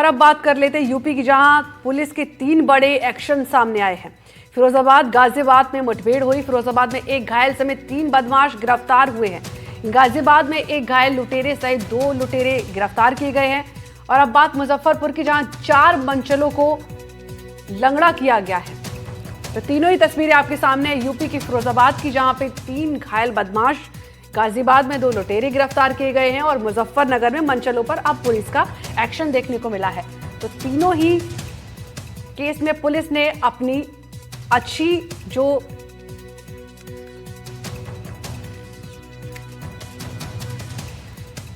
और अब बात कर लेते हैं यूपी की, जहां पुलिस के 3 बड़े एक्शन सामने आए हैं। फिरोजाबाद गाजियाबाद में मुठभेड़ हुई। फिरोजाबाद में एक घायल समेत 3 बदमाश गिरफ्तार हुए हैं। गाजियाबाद में एक घायल लुटेरे सहित 2 लुटेरे गिरफ्तार किए गए हैं। और अब बात मुजफ्फरपुर की, जहां 4 मंचलों को लंगड़ा किया गया है। तो तीनों ही तस्वीरें आपके सामने है यूपी की फिरोजाबाद की, जहां पे 3 घायल बदमाश, गाजियाबाद में 2 लुटेरे गिरफ्तार किए गए हैं और मुजफ्फरनगर में मंचलों पर अब पुलिस का एक्शन देखने को मिला है। तो तीनों ही केस में पुलिस ने अपनी अच्छी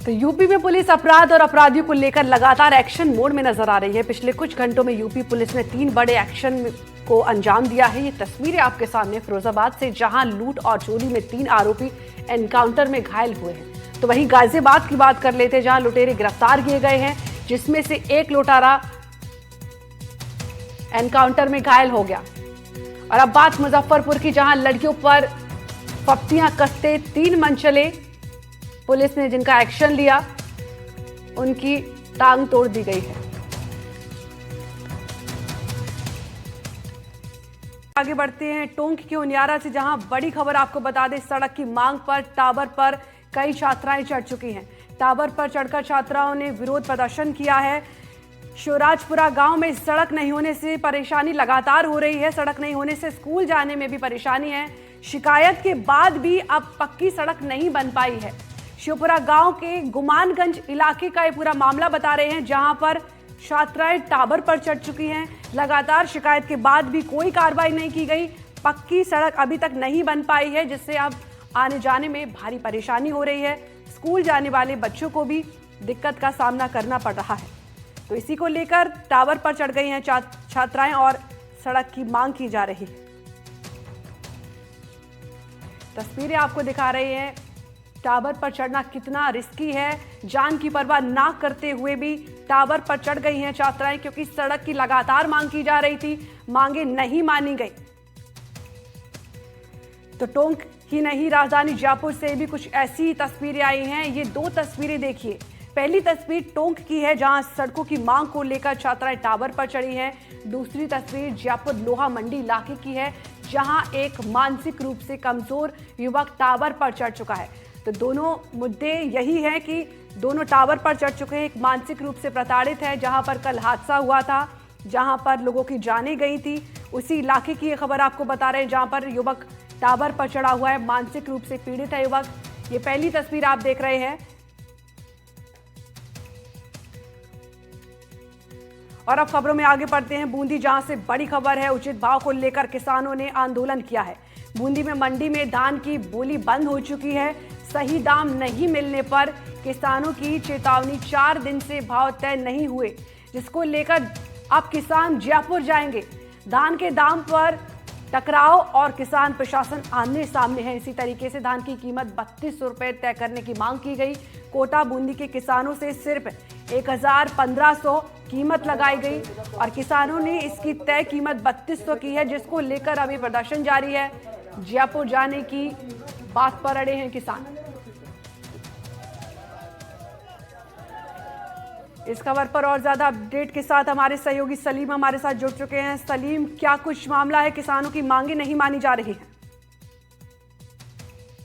तो यूपी में पुलिस अपराध और अपराधियों को लेकर लगातार एक्शन मोड में नजर आ रही है। पिछले कुछ घंटों में यूपी पुलिस ने 3 बड़े एक्शन को अंजाम दिया है। ये तस्वीरें आपके सामने फिरोजाबाद से, जहां लूट और चोरी में 3 आरोपी एनकाउंटर में घायल हुए हैं। तो वहीं गाजियाबाद की बात कर लेते हैं, जहां लुटेरे गिरफ्तार किए गए हैं, जिसमें से एक लुटेरा एनकाउंटर में घायल हो गया। और अब बात मुजफ्फरपुर की, जहां लड़कियों पर फप्तियां कसते 3 मंचले पुलिस ने जिनका एक्शन लिया, उनकी टांग तोड़ दी गई है। आगे बढ़ते हैं टोंक के उनियारा से, जहां बड़ी खबर आपको बता दें, सड़क की मांग पर टावर पर कई छात्राएं चढ़ चुकी हैं। टावर पर चढ़कर छात्राओं ने विरोध प्रदर्शन किया है। शिवराजपुरा गांव में सड़क नहीं होने से परेशानी लगातार हो रही है। सड़क नहीं होने से स्कूल जाने में भी परेशानी है। शिकायत के बाद भी अब पक्की सड़क नहीं बन पाई है। शिवपुरा गांव के गुमानगंज इलाके का ये पूरा मामला बता रहे हैं, जहां पर छात्राएं टावर पर चढ़ चुकी हैं। लगातार शिकायत के बाद भी कोई कार्रवाई नहीं की गई। पक्की सड़क अभी तक नहीं बन पाई है, जिससे अब आने जाने में भारी परेशानी हो रही है। स्कूल जाने वाले बच्चों को भी दिक्कत का सामना करना पड़ रहा है। तो इसी को लेकर टावर पर चढ़ गई हैं छात्राएं और सड़क की मांग की जा रही है। तस्वीरें आपको दिखा रहे हैं, टावर पर चढ़ना कितना रिस्की है। जान की परवाह ना करते हुए भी टावर पर चढ़ गई हैं छात्राएं, क्योंकि सड़क की लगातार मांग की जा रही थी। मांगे नहीं मानी गई। तो टोंक ही नहीं, राजधानी जयपुर से भी कुछ ऐसी तस्वीरें आई हैं। ये 2 तस्वीरें देखिए। पहली तस्वीर टोंक की है, जहां सड़कों की मांग को लेकर छात्राएं टावर पर चढ़ी हैं। दूसरी तस्वीर जयपुर लोहा मंडी इलाके की है, जहां एक मानसिक रूप से कमजोर युवक टावर पर चढ़ चुका है। तो दोनों मुद्दे यही हैं कि दोनों टावर पर चढ़ चुके हैं। एक मानसिक रूप से प्रताड़ित है, जहां पर कल हादसा हुआ था, जहां पर लोगों की जानें गई थी। उसी इलाके की ये खबर आपको बता रहे हैं, जहां पर युवक टावर पर चढ़ा हुआ है, मानसिक रूप से पीड़ित है युवक। ये पहली तस्वीर आप देख रहे हैं। और अब खबरों में आगे बढ़ते हैं बूंदी, जहां से बड़ी खबर है। उचित भाव को लेकर किसानों ने आंदोलन किया है। बूंदी में मंडी में धान की बोली बंद हो चुकी है। सही दाम नहीं मिलने पर किसानों की चेतावनी, 4 दिन से भाव तय नहीं हुए, जिसको लेकर अब किसान जयपुर जाएंगे। धान के दाम पर टकराव और किसान प्रशासन आमने सामने है। इसी तरीके से धान की कीमत 3200 रुपए तय करने की मांग की गई। कोटा बूंदी के किसानों से सिर्फ 1500 कीमत लगाई गई और किसानों ने इसकी तय कीमत 3200 की है, जिसको लेकर अभी प्रदर्शन जारी है। जयपुर जाने की बात पर अड़े हैं किसान। इस खबर पर और ज्यादा अपडेट के साथ हमारे सहयोगी सलीम हमारे साथ जुड़ चुके हैं। सलीम, क्या कुछ मामला है? किसानों की मांगे नहीं मानी जा रही हैं।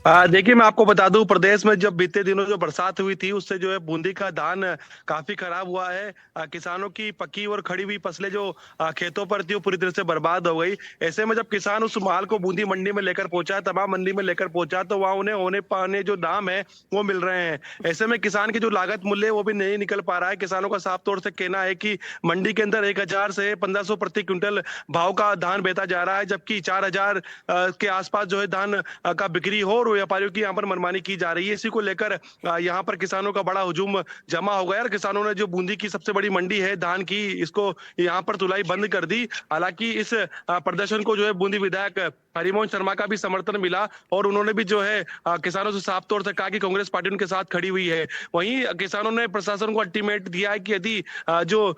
देखिए, मैं आपको बता दूं, प्रदेश में जब बीते दिनों जो बरसात हुई थी, उससे जो है बूंदी का धान काफी खराब हुआ है। किसानों की पकी और खड़ी हुई फसलें जो खेतों पर थी, वो पूरी तरह से बर्बाद हो गई। ऐसे में जब किसान उस माल को बूंदी मंडी में लेकर पहुंचा, तमाम मंडी में लेकर पहुंचा, तो वहां उन्हें होने पाने जो दाम है वो मिल रहे हैं। ऐसे में किसान की जो लागत मूल्य है वो भी नहीं निकल पा रहा है। किसानों का साफ तौर से कहना है कि मंडी के अंदर 1000 से 1500 प्रति क्विंटल भाव का धान बेचा जा रहा है, जबकि 4000 के आसपास जो है धान का बिक्री हो, व्यापारियों की यहाँ पर मनमानी की जा रही है। इसी को लेकर यहाँ पर किसानों का बड़ा हुजूम जमा हो गया और किसानों ने जो बूंदी की सबसे बड़ी मंडी है धान की, इसको यहाँ पर तुलाई बंद कर दी। हालांकि इस प्रदर्शन को जो है बूंदी विधायक हरिमोहन शर्मा का भी समर्थन मिला और उन्होंने भी जो है किसानों से साफ तौर से कहा कि कांग्रेस पार्टी उनके साथ खड़ी हुई है। वहीं किसानों ने प्रशासन को अल्टीमेट दिया है कि यदि जो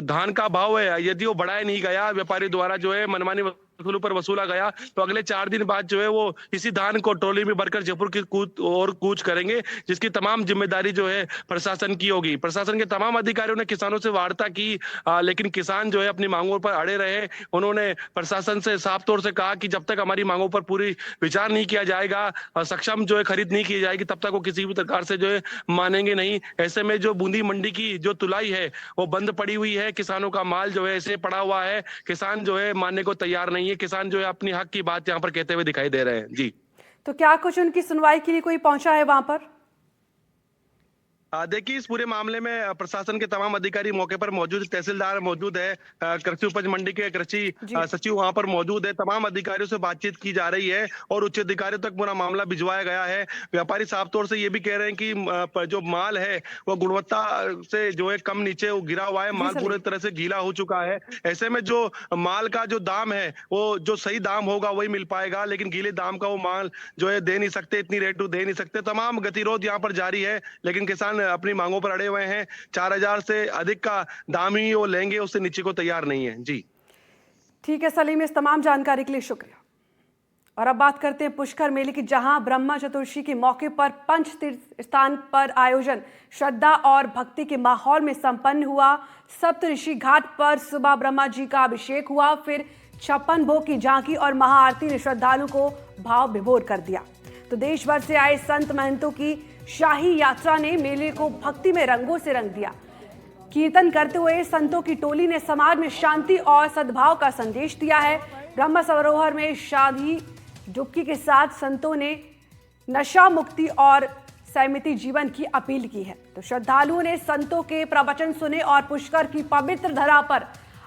धान का भाव है, यदि वो बढ़ाया नहीं गया, व्यापारी द्वारा जो है मनमानी पर वसूला गया, तो अगले 4 दिन बाद जो है वो इसी धान को ट्रॉली में भरकर जयपुर की कूच करेंगे, जिसकी तमाम जिम्मेदारी जो है प्रशासन की होगी। प्रशासन के तमाम अधिकारियों ने किसानों से वार्ता की, लेकिन किसान जो है अपनी मांगों पर अड़े रहे। उन्होंने प्रशासन से साफ तौर से कहा कि जब तक हमारी मांगों पर पूरी विचार नहीं किया जाएगा, सक्षम जो है खरीद नहीं की जाएगी, तब तक वो किसी भी प्रकार से जो है मानेंगे नहीं। ऐसे में जो बूंदी मंडी की जो तुलाई है वो बंद पड़ी हुई है, किसानों का माल जो है ऐसे पड़ा हुआ है, किसान जो है मानने को तैयार नहीं है। किसान जो है अपनी हक की बात यहाँ पर कहते हुए दिखाई दे रहे हैं। जी, तो क्या कुछ उनकी सुनवाई के लिए कोई पहुंचा है वहां पर? देखिए, इस पूरे मामले में प्रशासन के तमाम अधिकारी मौके पर मौजूद, तहसीलदार मौजूद है, कृषि उपज मंडी के कृषि सचिव वहां पर मौजूद है। तमाम अधिकारियों से बातचीत की जा रही है और उच्च अधिकारियों तक पूरा मामला भिजवाया गया है। व्यापारी साफ तौर से ये भी कह रहे हैं कि जो माल है वो गुणवत्ता से जो है कम नीचे वो गिरा हुआ है, माल पूरी तरह से गीला हो चुका है। ऐसे में जो माल का जो दाम है वो जो सही दाम होगा वही मिल पाएगा, लेकिन गीले दाम का वो माल जो है दे नहीं सकते, इतनी रेट दे नहीं सकते। तमाम गतिरोध यहाँ पर जारी है, लेकिन किसान अपनी मांगों पर अड़े हुए हैं। 4,000 से अधिक का दाम ही वो लेंगे, उससे नीचे को तैयार नहीं है। जी, ठीक है सलीम, इस तमाम जानकारी के लिए शुक्रिया। और अब बात करते हैं पुष्कर मेले की, जहां ब्रह्मा चतुर्दशी के मौके पर पंच तीर्थ स्थान पर आयोजन श्रद्धा और भक्ति के माहौल में संपन्न हुआ। सप्तऋषि घाट पर सुबह ब्रह्मा जी का अभिषेक हुआ, फिर 56 भोग की झांकी और महाआरती ने श्रद्धालुओं को भाव विभोर कर दिया। तो देश भर से आए संत महंतों की शाही यात्रा ने मेले को भक्ति में रंगों से रंग दिया। कीर्तन करते हुए संतों की टोली ने समाज में शांति और सद्भाव का संदेश दिया है। ब्रह्म सरोवर में शाही डुबकी के साथ संतों ने नशा मुक्ति और सहमति जीवन की अपील की है। तो श्रद्धालुओं ने संतों के प्रवचन सुने और पुष्कर की पवित्र धरा पर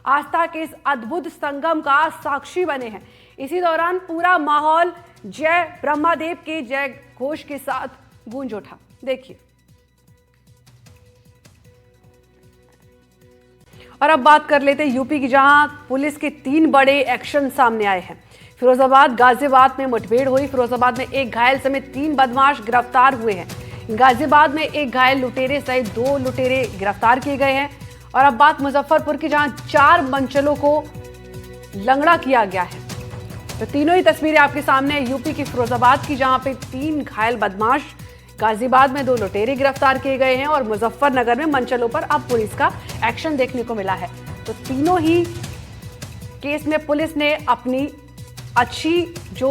आस्था के इस अद्भुत संगम का साक्षी बने हैं। इसी दौरान पूरा माहौल जय ब्रह्मादेव के जय घोष के साथ गूंज उठा। देखिए, और अब बात कर लेते हैं यूपी की, जहां पुलिस के 3 बड़े एक्शन सामने आए हैं। फिरोजाबाद गाजियाबाद में मुठभेड़ हुई। फिरोजाबाद में एक घायल समेत 3 बदमाश गिरफ्तार हुए हैं। गाजियाबाद में एक घायल लुटेरे सहित 2 लुटेरे गिरफ्तार किए गए हैं। और अब बात मुजफ्फरपुर की, जहां 4 मंचलों को लंगड़ा किया गया है। तो तीनों ही तस्वीरें आपके सामने है यूपी की फिरोजाबाद की, जहां पे 3 घायल बदमाश, गाजियाबाद में 2 लुटेरे गिरफ्तार किए गए हैं और मुजफ्फरनगर में मंचलों पर अब पुलिस का एक्शन देखने को मिला है। तो तीनों ही केस में पुलिस ने अपनी अच्छी जो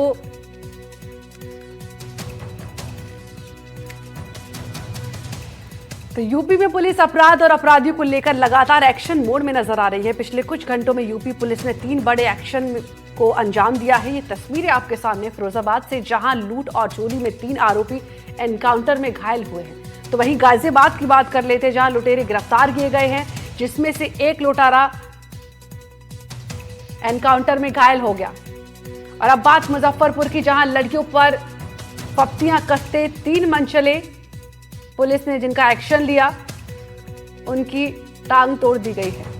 तो यूपी में पुलिस अपराध और अपराधियों को लेकर लगातार एक्शन मोड में नजर आ रही है। पिछले कुछ घंटों में यूपी पुलिस ने 3 बड़े एक्शन को अंजाम दिया है। ये तस्वीरें आपके सामने फिरोजाबाद से, जहां लूट और चोरी में 3 आरोपी एनकाउंटर में घायल हुए हैं। तो वहीं गाजियाबाद की बात कर लेते हैं, जहां लुटेरे गिरफ्तार किए गए हैं, जिसमें से एक लुटेरा एनकाउंटर में घायल हो गया। और अब बात मुजफ्फरपुर की, जहां लड़कियों पर फप्तियां कसते 3 मंचले पुलिस ने जिनका एक्शन लिया, उनकी टांग तोड़ दी गई है।